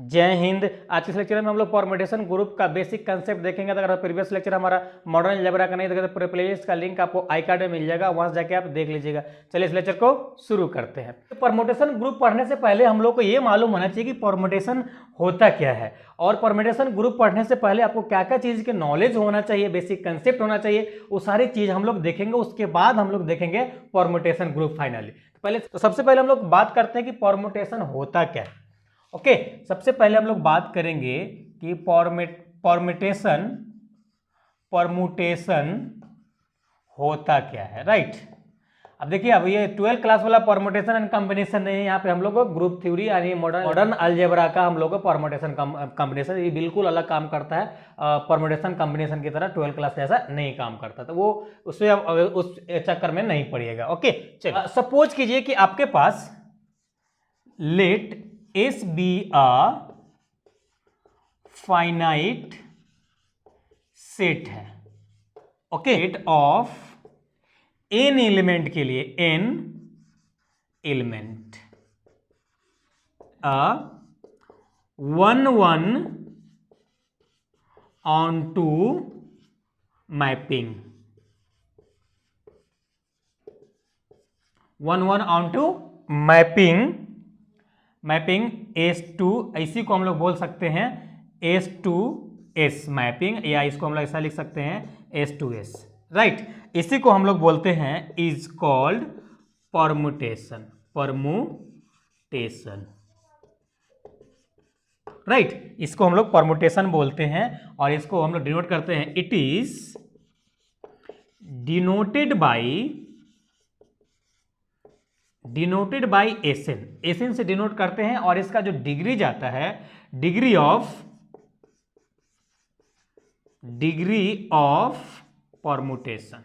जय हिंद। आज के लेक्चर में हम लोग परम्यूटेशन ग्रुप का बेसिक कंसेप्ट देखेंगे। तो अगर प्रीवियस लेक्चर हमारा मॉडर्न अलजेब्रा का नहीं देखे तो प्लेलिस्ट का लिंक आपको आई कार्ड में मिल जाएगा, वहां से जाके आप देख लीजिएगा। चलिए इस लेक्चर को शुरू करते हैं। तो परम्यूटेशन ग्रुप पढ़ने से पहले हम लोग को ये मालूम होना चाहिए कि परम्यूटेशन होता क्या है, और परम्यूटेशन ग्रुप पढ़ने से पहले आपको क्या क्या चीज़ की नॉलेज होना चाहिए, बेसिक कंसेप्ट होना चाहिए, वो सारी चीज़ हम लोग देखेंगे। उसके बाद हम लोग देखेंगे परम्यूटेशन ग्रुप फाइनली। तो सबसे पहले हम लोग बात करते हैं कि परम्यूटेशन होता क्या है। ओके, सबसे पहले हम लोग बात करेंगे कि परम्यूटेशन होता क्या है, राइट। अब देखिए, अब ये 12th क्लास वाला परम्यूटेशन एंड कॉम्बिनेशन नहीं है। यहाँ पे हम लोग को ग्रुप थ्योरी यानी मॉडर्न अलजेब्रा का हम लोग को परम्यूटेशन कॉम्बिनेशन ये बिल्कुल अलग काम करता है। परम्यूटेशन कॉम्बिनेशन की तरह 12th क्लास जैसा नहीं काम करता, तो वो उससे उस चक्कर में नहीं पड़िएगा। ओके, चलिए सपोज कीजिए कि आपके पास let S be a finite set है। Okay, set of n element के लिए n element, a 1-1 onto mapping, 1-1 onto mapping S2, इसी को हम लोग बोल सकते हैं S2S मैपिंग, या इसको हम लोग ऐसा लिख सकते हैं S2S, राइट। इसी को हम लोग बोलते हैं इज कॉल्ड परम्यूटेशन, राइट। इसको हम लोग परम्यूटेशन बोलते हैं, और इसको हम लोग डिनोट करते हैं, it is denoted by S N से डिनोट करते हैं, और इसका जो डिग्री जाता है डिग्री ऑफ परम्यूटेशन,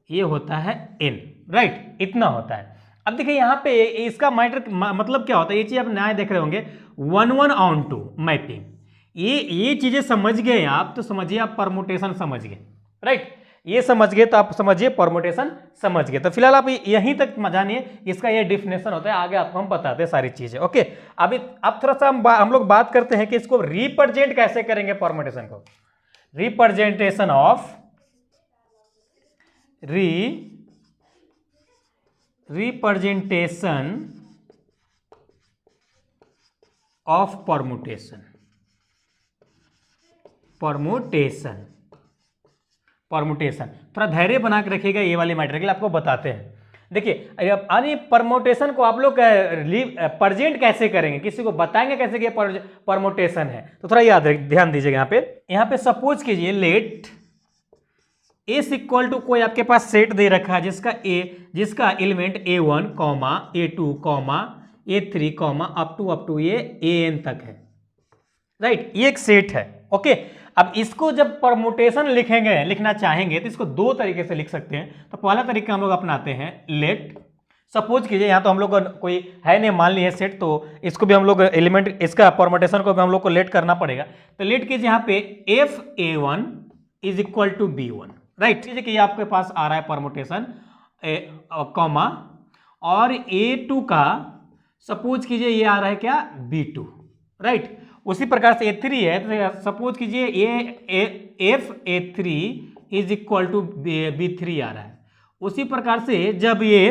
ये होता है n, राइट। इतना होता है। अब देखिए यहाँ पे इसका मतलब क्या होता है, ये चीज आप नया देख रहे होंगे, 1-1 onto मैपिंग। ये चीजें समझ गए आप तो समझिए आप परम्यूटेशन समझ गए, राइट। ये समझ गए तो आप समझिए परम्यूटेशन समझ गए। तो फिलहाल आप यहीं तक जानिए, इसका ये डिफिनेशन होता है, आगे आपको हम बताते हैं सारी चीजें। ओके, अब थोड़ा सा हम लोग बात करते हैं कि इसको रिप्रेजेंट कैसे करेंगे परम्यूटेशन को। रिप्रेजेंटेशन ऑफ परम्यूटेशन थोड़ा धैर्य बना के रखिएगा, ये वाली मैटर के लिए आपको बताते हैं। देखिए, अब परम्यूटेशन को आप लोग प्रेजेंट कैसे करेंगे, किसी को बताएंगे कैसे कि परम्यूटेशन है, तो थोड़ा याद ध्यान दीजिएगा। यहाँ पे सपोज कीजिए लेट एस इक्वल टू कोई आपके पास सेट दे रखा है जिसका element A1, A2, A3, up to ये AN तक है, राइट। ये एक सेट है। ओके, अब इसको जब परम्यूटेशन लिखना चाहेंगे तो इसको दो तरीके से लिख सकते हैं। तो पहला तरीका हम लोग अपनाते हैं, लेट सपोज कीजिए यहाँ तो हम लोग कोई है नहीं, मान लीजिए सेट, तो इसको भी हम लोग एलिमेंट, इसका परम्यूटेशन को भी हम लोग को लेट करना पड़ेगा। तो लेट कीजिए यहाँ पे FA1 is equal to B1, right. कीजिए कि ये आपके पास आ रहा है परम्यूटेशन कॉमा, और A2 का सपोज कीजिए ये आ रहा है क्या, B2, राइट। उसी प्रकार से A3 है तो सपोज कीजिए ये FA3 is equal to B3 आ रहा है। उसी प्रकार से जब ये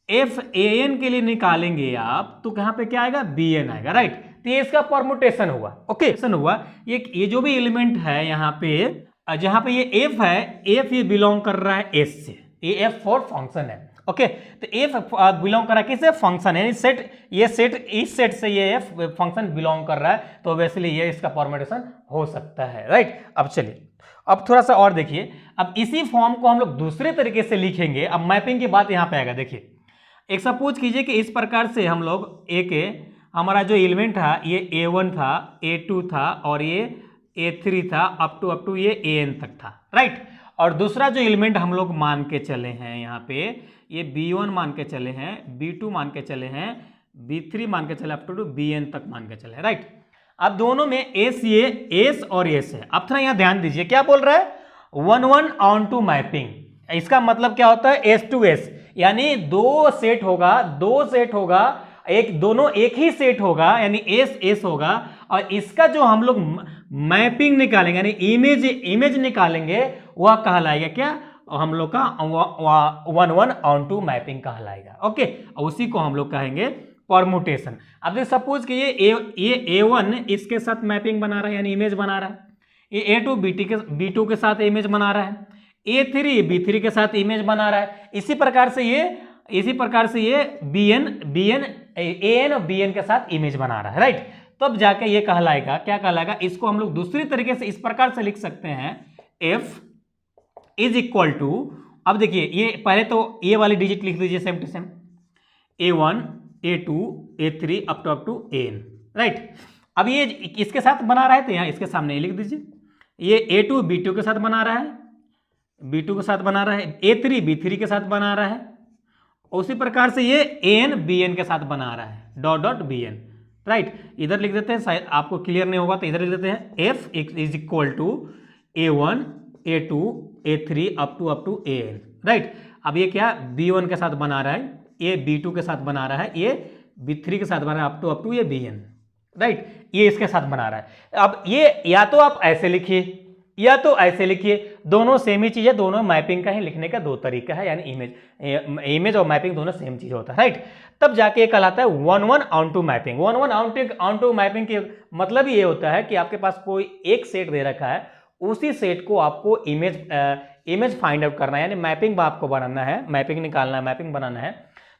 FAN के लिए निकालेंगे आप तो कहां पे क्या आएगा, BN आएगा, राइट। तो ये इसका परम्यूटेशन हुआ। ओके, हुआ ये जो भी एलिमेंट है यहाँ पे, जहां पे ये F है, F ये बिलोंग कर रहा है S से, ये F फॉर फंक्शन है। ओके, तो F बिलोंग कर रहा है किससे, फंक्शन है, इस सेट से ये F फंक्शन बिलोंग कर रहा है, तो वैसे ये इसका परम्यूटेशन हो सकता है, राइट। अब चलिए, अब थोड़ा सा और देखिए, अब इसी फॉर्म को हम लोग दूसरे तरीके से लिखेंगे। अब मैपिंग की बात यहाँ पे आएगा। देखिए, एक सपोज कीजिए कि इस प्रकार से हम लोग हमारा जो एलिमेंट था ये A1 था, A2 था, और ये A3 था, अप टू ये AN तक था, राइट। और दूसरा जो एलिमेंट हम लोग मान के चले हैं यहाँ पे, ये B1 मान के चले हैं, B2 मान के चले हैं, B3 मान के चले, अप टू BN तक मान के चले हैं, राइट। अब दोनों में S और S है। अब थोड़ा यहाँ ध्यान दीजिए, क्या बोल रहा है, 1-1 onto मैपिंग। इसका मतलब क्या होता है, S2S, यानी दो सेट होगा, एक दोनों एक ही सेट होगा, यानी एस एस होगा, और इसका जो हम लोग मैपिंग निकालेंगे यानी इमेज निकालेंगे वह कहलाएगा क्या, हम लोग का 1:1 मैपिंग कहलाएगा। ओके, उसी को हम लोग कहेंगे परमुटेशन। अब देखिए सपोज कि ये A1 इसके साथ मैपिंग बना रहा है यानी इमेज बना रहा है, ये A2 B2 के साथ इमेज बना रहा है, A3 B3 के साथ इमेज बना रहा है, इसी प्रकार से ये AN और BN के साथ इमेज बना रहा है, राइट। तब जाके ये कहलाएगा, क्या कहलाएगा, इसको हम लोग दूसरी तरीके से इस प्रकार से लिख सकते हैं, F इज इक्वल टू, अब देखिए ये पहले तो ये वाली डिजिट लिख दीजिए same to same, A1 A2 A3 up to AN, right. अब ये इसके साथ बना रहा है तो यहाँ इसके सामने लिख दीजिए, ये A2 B2 के साथ बना रहा है, B2 के साथ बना रहा है, A3 B3 के साथ बना रहा है, उसी प्रकार से ये AN BN के साथ बना रहा है, डॉट BN, राइट। इधर लिख देते हैं, शायद आपको क्लियर नहीं होगा तो इधर लिख देते हैं, F is equal to A1 A2 A3 up to AN, right. अब ये क्या B1 के साथ बना रहा है, ये B2 के साथ बना रहा है, ये B3 के साथ बना रहा है अप टू ये BN, राइट। ये इसके साथ बना रहा है। अब ये या तो आप ऐसे लिखिए या तो ऐसे लिखिए, दोनों सेम ही चीज है, दोनों मैपिंग का ही लिखने का दो तरीका है, यानी इमेज और मैपिंग दोनों सेम चीज होता है, राइट। तब जाके ये कहलाता है 1:1 मैपिंग। 1:1 मैपिंग के मतलब ये होता है कि आपके पास कोई एक सेट दे रखा है, उसी सेट को आपको इमेज फाइंड आउट करना है, यानी मैपिंग आपको बनाना है, मैपिंग निकालना है, मैपिंग बनाना है,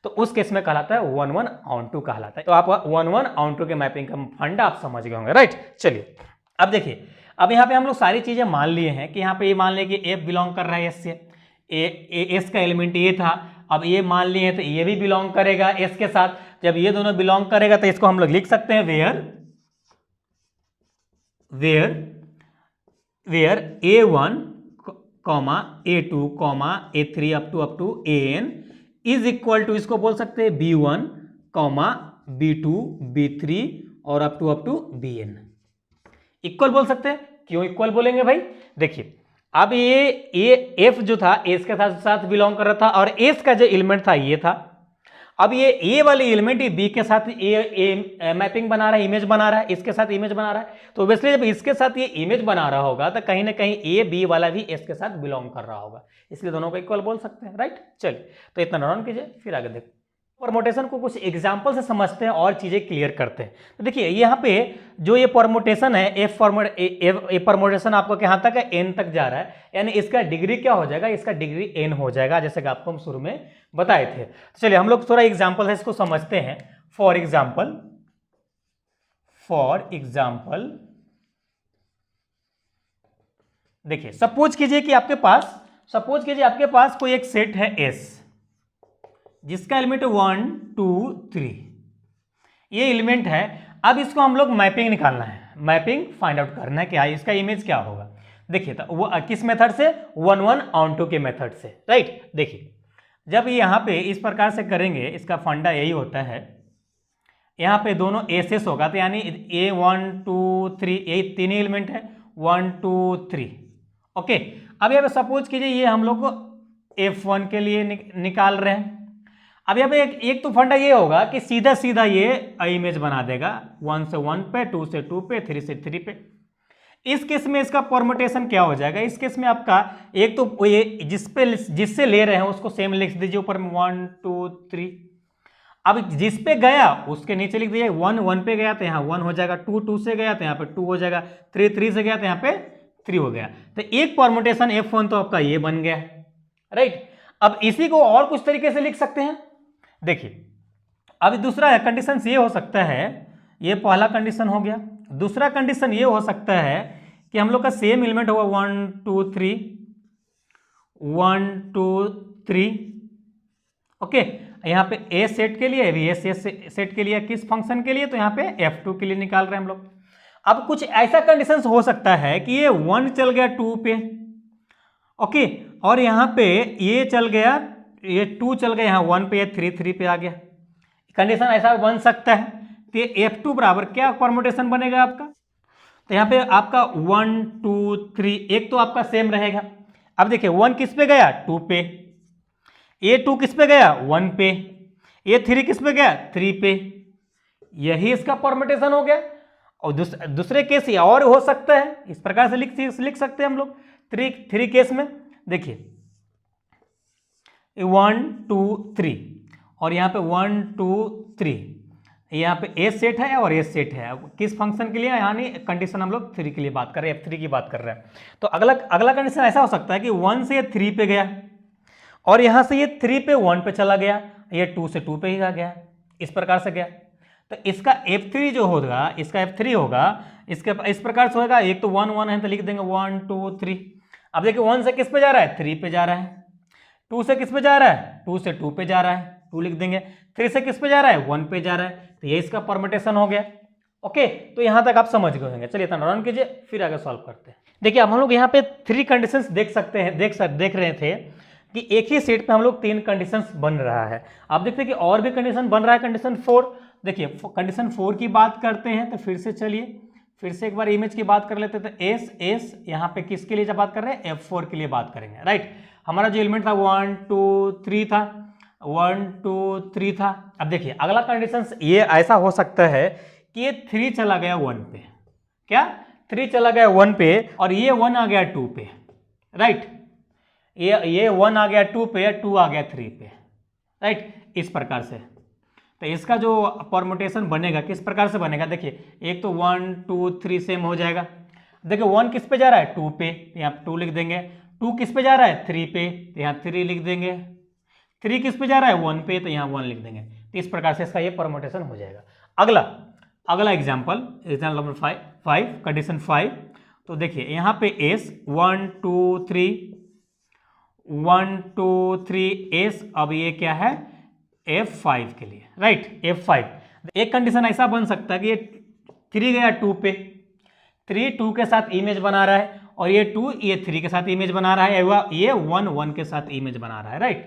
तो उस केस में कहलाता है 1:1 कहलाता है। तो आप 1:1 के मैपिंग का फंडा आप समझ गए होंगे, राइट। चलिए अब देखिए, अब यहाँ पे हम लोग सारी चीजें मान लिए हैं कि यहाँ पे ये मान लिया कि F बिलोंग कर रहा है S से, S का एलिमेंट ये था, अब ये मान लिए हैं तो ये भी बिलोंग करेगा S के साथ। जब ये दोनों बिलोंग करेगा तो इसको हम लोग लिख सकते हैं where A1, A2, A3 up to AN is equal to, इसको बोल सकते हैं B1, B2, B3 और अप टू BN। इक्वल बोल सकते हैं। क्यों इक्वल बोलेंगे भाई, देखिए अब ये F जो था S के साथ बिलोंग कर रहा था, और S का जो एलिमेंट था ये था। अब ये वाली एलिमेंट B के साथ मैपिंग बना रहा है, इमेज बना रहा है, इसके साथ इमेज बना रहा है, तो ऑब्वियसली जब इसके साथ ये इमेज बना रहा होगा तो कहीं ना कहीं B वाला भी S के साथ बिलोंग कर रहा होगा, इसलिए दोनों को इक्वल बोल सकते हैं, राइट। चलिए तो इतना नोट कीजिए, फिर आगे देखो। परमोटेशन को कुछ एग्जाम्पल से समझते हैं और चीजें क्लियर करते हैं। तो देखिए यहाँ पे जो ये परमोटेशन है, परमोटेशन आपको कहाँ तक है, n तक जा रहा है, यानी इसका डिग्री क्या हो जाएगा, इसका डिग्री n हो जाएगा, जैसे कि आपको हम शुरू में बताए थे। तो चलिए हम लोग थोड़ा एग्जाम्पल है इसको समझते हैं। फॉर एग्जाम्पल देखिए, सपोज कीजिए आपके पास कोई एक सेट है S, जिसका एलिमेंट 1 2 3 ये एलिमेंट है। अब इसको हम लोग मैपिंग निकालना है, मैपिंग फाइंड आउट करना है कि इसका इमेज क्या होगा। देखिए तो वो किस मेथड से, 1:1 के मेथड से, राइट। देखिए जब यहाँ पे इस प्रकार से करेंगे, इसका फंडा यही होता है, यहाँ पे दोनों एसेस होगा, तो यानी A1 2 3 यही तीन एलिमेंट है, 1 2 3, ओके। अब यहाँ पे सपोज कीजिए ये हम लोग को F1 के लिए निकाल रहे हैं। अब यहाँ पे एक तो फंडा ये होगा कि सीधा सीधा ये इमेज बना देगा, 1 से 1 पे, 2 से 2 पे, 3 से 3 पे। इस केस में इसका परमुटेशन क्या हो जाएगा, इस केस में आपका एक तो ये जिससे ले रहे हैं उसको सेम लिख दीजिए ऊपर में 1 2 3। अब जिस पे गया उसके नीचे लिख दीजिए, 1 1 पे गया तो यहाँ 1 हो जाएगा, 2 2 से गया तो यहाँ पे 2 हो जाएगा, 3 3 से गया तो यहाँ पे 3 हो गया। तो एक परमुटेशन F1 तो आपका ये बन गया, राइट। अब इसी को और कुछ तरीके से लिख सकते हैं। देखिए अब दूसरा कंडीशन ये हो सकता है, ये पहला कंडीशन हो गया। दूसरा कंडीशन ये हो सकता है कि हम लोग का सेम एलिमेंट होगा 1 2 3 1 2 3, ओके। यहाँ पे ए सेट के लिए भी सेट के लिए, किस फंक्शन के लिए, तो यहाँ पे F2 के लिए निकाल रहे हैं हम लोग। अब कुछ ऐसा कंडीशन हो सकता है कि ये 1 चल गया 2 पे, ओके, और यहाँ पे ये चल गया, ये 2 चल गया यहाँ 1 पे, ये 3 3 पे आ गया। कंडीशन ऐसा बन सकता है। तो ये F2 बराबर क्या परमुटेशन बनेगा आपका, तो यहाँ पे आपका 1 2 3 एक तो आपका सेम रहेगा। अब देखिए 1 किस पे गया, 2 पे, A2 किस पे गया 1 पे, A3 किस पे गया 3 पे, यही इसका परम्यूटेशन हो गया। और दूसरे केस ये और हो सकता है, इस प्रकार से लिख सकते हैं हम लोग थ्री केस में। देखिए 1 2 3 और यहाँ पे 1 2 3, यहाँ पे ए सेट है और ए सेट है। किस फंक्शन के लिए, यानी कंडीशन हम लोग 3 के लिए बात कर रहे हैं, F3 की बात कर रहे हैं। तो अगला कंडीशन ऐसा हो सकता है कि 1 से ये 3 पे गया और यहाँ से ये 3 पे 1 पे चला गया, ये 2 से 2 पे ही आ गया, इस प्रकार से गया। तो इसका F3 जो होगा, इसका F3 होगा इसके इस प्रकार से होगा। एक तो 1 1 है तो लिख देंगे 1 2 3। अब देखिए 1 से किस पे जा रहा है 3 पे जा रहा है, 2 से किस पे जा रहा है 2 से 2 पे जा रहा है, 2 लिख देंगे। 3 से किस पे जा रहा है 1 पे जा रहा है, तो ये इसका परम्यूटेशन हो गया। ओके, तो यहां तक आप समझ गए होंगे। चलिए इतना रन कीजिए, फिर आगे सॉल्व करते हैं। देखिए अब हम लोग यहाँ पे 3 कंडीशंस देख सकते हैं, देख रहे थे कि एक ही सेट पे हम लोग 3 कंडीशंस बन रहा है। आप देखते हैं कि और भी कंडीशन बन रहा है, कंडीशन 4। देखिए कंडीशन 4 की बात करते हैं तो फिर से चलिए फिर से एक बार इमेज की बात कर लेते हैं। तो एस यहाँ पे किसके लिए जब बात कर रहे हैं F4 के लिए बात करेंगे, राइट। हमारा जो एलिमेंट था 1 2 3 था, 1 2 3 था। अब देखिए अगला कंडीशन ये ऐसा हो सकता है कि ये 3 चला गया 1 पे, क्या 3 चला गया 1 पे और ये 1 आ गया 2 पे, राइट। ये 1 आ गया 2 पे, 2 आ गया 3 पे, राइट, इस प्रकार से। तो इसका जो परम्यूटेशन बनेगा किस प्रकार से बनेगा, देखिए एक तो 1 2 3 सेम हो जाएगा। देखिए 1 किस पे जा रहा है 2 पे, यहाँ 2 लिख देंगे। 2 किस पे जा रहा है 3 पे, तो यहाँ 3 लिख देंगे। 3 किस पे जा रहा है 1 पे, तो यहाँ 1 लिख देंगे। तो इस प्रकार से इसका ये परम्यूटेशन हो जाएगा। अगला एग्जाम्पल नंबर 5 कंडीशन 5। तो देखिए यहाँ पे एस 1 2 3 1 2 3 एस, अब ये क्या है F5 के लिए, राइट, F5। एक कंडीशन ऐसा बन सकता है कि ये 3 गया 2 पे, 3 2 के साथ इमेज बना रहा है और ये 2 ये 3 के साथ इमेज बना रहा है, ये 1 1 के साथ इमेज बना रहा है, राइट।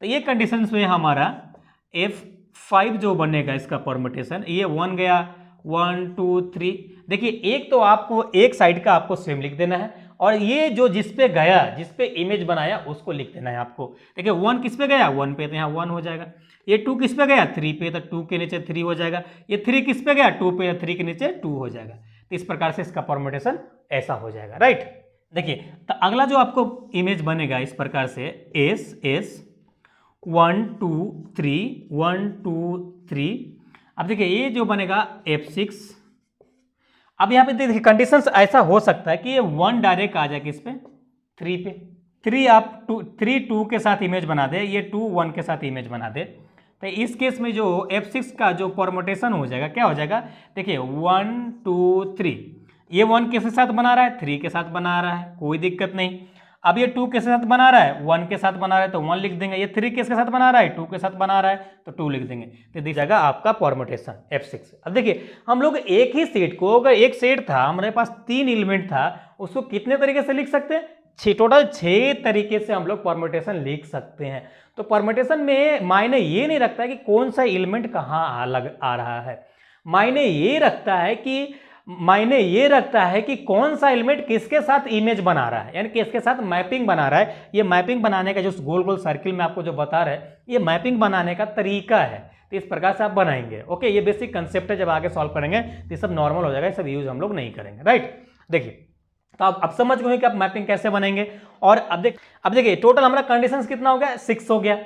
तो ये कंडीशंस में हमारा F5 जो बनेगा इसका परम्यूटेशन, ये 1 गया 1 2 3। देखिए एक तो आपको एक साइड का आपको सेम लिख देना है और ये जो जिस पे इमेज बनाया उसको लिख देना है आपको। देखिए 1 किस पे गया 1 पे, तो यहाँ 1 हो जाएगा। ये 2 किस पे गया 3 पे, तो 2 के नीचे 3 हो जाएगा। ये 3 किस पे गया 2 पे, 3 के नीचे 2 हो जाएगा। तो इस प्रकार से इसका परम्यूटेशन ऐसा हो जाएगा, राइट। देखिए तो अगला जो आपको इमेज बनेगा इस प्रकार से एस 1 2 3 1 2 3। अब देखिए ये जो बनेगा F6। अब यहाँ पे देखिए कंडीशंस ऐसा हो सकता है कि ये 1 डायरेक्ट आ जाए किस पे 3 पे, 3 आप 3 2 के साथ इमेज बना दे, ये 2 1 के साथ इमेज बना दे। तो इस केस में जो F6 का जो परम्यूटेशन हो जाएगा क्या हो जाएगा, देखिए 1 2 3, ये 1 किसके साथ बना रहा है 3 के साथ बना रहा है, कोई दिक्कत नहीं। अब ये 2 किसके साथ बना रहा है 1 के साथ बना रहा है, तो 1 लिख देंगे। ये 3 किसके साथ बना रहा है 2 के साथ बना रहा है, तो 2 लिख देंगे। तो दिख जाएगा आपका परम्यूटेशन F6। अब देखिए हम लोग एक ही सेट को, अगर एक सेट था हमारे पास 3 एलिमेंट था, उसको कितने तरीके से लिख सकते हैं टोटल 6 तरीके से हम लोग परम्यूटेशन लिख सकते हैं। तो परम्यूटेशन में मायने ये नहीं रखता है कि कौन सा एलिमेंट कहाँ आ रहा है, मायने ये रखता है कि कौन सा एलिमेंट किसके साथ इमेज बना रहा है, यानी किसके साथ मैपिंग बना रहा है। ये मैपिंग बनाने का जो गोल गोल सर्किल में आपको जो बता रहे हैं, ये मैपिंग बनाने का तरीका है। तो इस प्रकार से आप बनाएंगे। ओके, ये बेसिक कंसेप्ट है, जब आगे सॉल्व करेंगे तो ये सब नॉर्मल हो जाएगा, ये सब यूज हम लोग नहीं करेंगे, राइट। देखिए तो आप अब समझ गए कि आप मैपिंग कैसे बनेंगे। और अब देखिए टोटल हमारा कंडीशंस कितना हो गया 6 हो गया।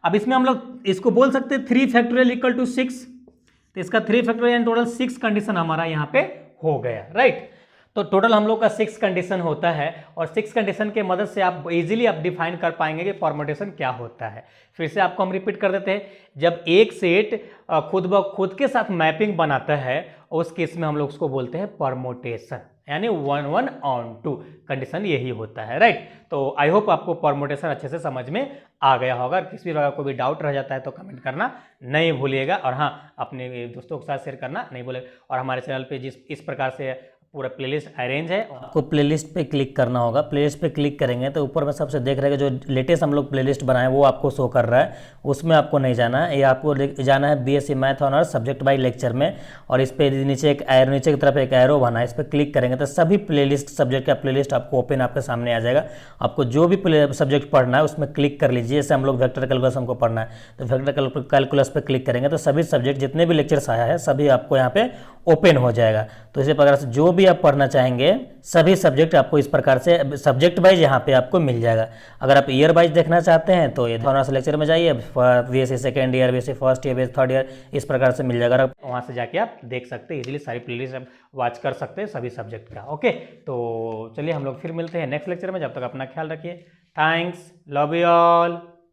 अब इसमें हम लोग इसको बोल सकते हैं 3 फैक्टोरियल इक्वल टू 6। तो इसका 3 फैक्टोरियल टोटल 6 कंडीशन हमारा यहाँ पे हो गया, राइट। तो टोटल हम लोग का 6 कंडीशन होता है और 6 कंडीशन के मदद से आप इजीली आप डिफाइन कर पाएंगे कि परम्यूटेशन क्या होता है। फिर से आपको हम रिपीट कर देते हैं, जब एक सेट खुद ब खुद के साथ मैपिंग बनाता है उस केस में हम लोग उसको बोलते हैं परम्यूटेशन, यानी 1 1 on 2 कंडीशन यही होता है, राइट। तो आई होप आपको परम्यूटेशन अच्छे से समझ में आ गया होगा। किसी प्रकार कोई भी डाउट रह जाता है तो कमेंट करना नहीं भूलिएगा और हाँ अपने दोस्तों के साथ शेयर करना नहीं भूलिएगा। और हमारे चैनल पे इस प्रकार से पूरा प्लेलिस्ट अरेंज है। आपको प्लेलिस्ट पे क्लिक करना होगा। प्लेलिस्ट पे क्लिक करेंगे तो ऊपर में सबसे देख रहे हैं जो लेटेस्ट हम लोग प्लेलिस्ट बनाए वो आपको शो कर रहा है, उसमें आपको नहीं जाना है। ये आपको जाना है BSc math honours subject by lecture में, और इस पे नीचे एक एरो, नीचे की तरफ एक एरो बना है, इस पर क्लिक करेंगे तो सभी प्लेलिस्ट सब्जेक्ट का प्लेलिस्ट आपको ओपन आपके सामने आ जाएगा। आपको जो भी सब्जेक्ट पढ़ना है उसमें क्लिक कर लीजिए। जैसे हम लोग वेक्टर कैलकुलस हमको पढ़ना है तो वेक्टर कैलकुलस पे क्लिक करेंगे तो सभी सब्जेक्ट जितने भी लेक्चर्स आया है सभी आपको यहाँ पे ओपन हो जाएगा। तो इसी प्रकार से जो भी आप पढ़ना चाहेंगे सभी सब्जेक्ट आपको इस प्रकार से सब्जेक्ट वाइज यहाँ पे आपको मिल जाएगा। अगर आप ईयर वाइज देखना चाहते हैं तो ये ऑनर्स लेक्चर में जाइए, BSc second year, BSc first year, BSc third year, इस प्रकार से मिल जाएगा। वहाँ से जाके आप देख सकते हैं, इजीली सारी प्लेलिस्ट आप वॉच कर सकते हैं सभी सब्जेक्ट का। ओके, तो चलिए हम लोग फिर मिलते हैं नेक्स्ट लेक्चर में। जब तक अपना ख्याल रखिए। Thanks, love you all.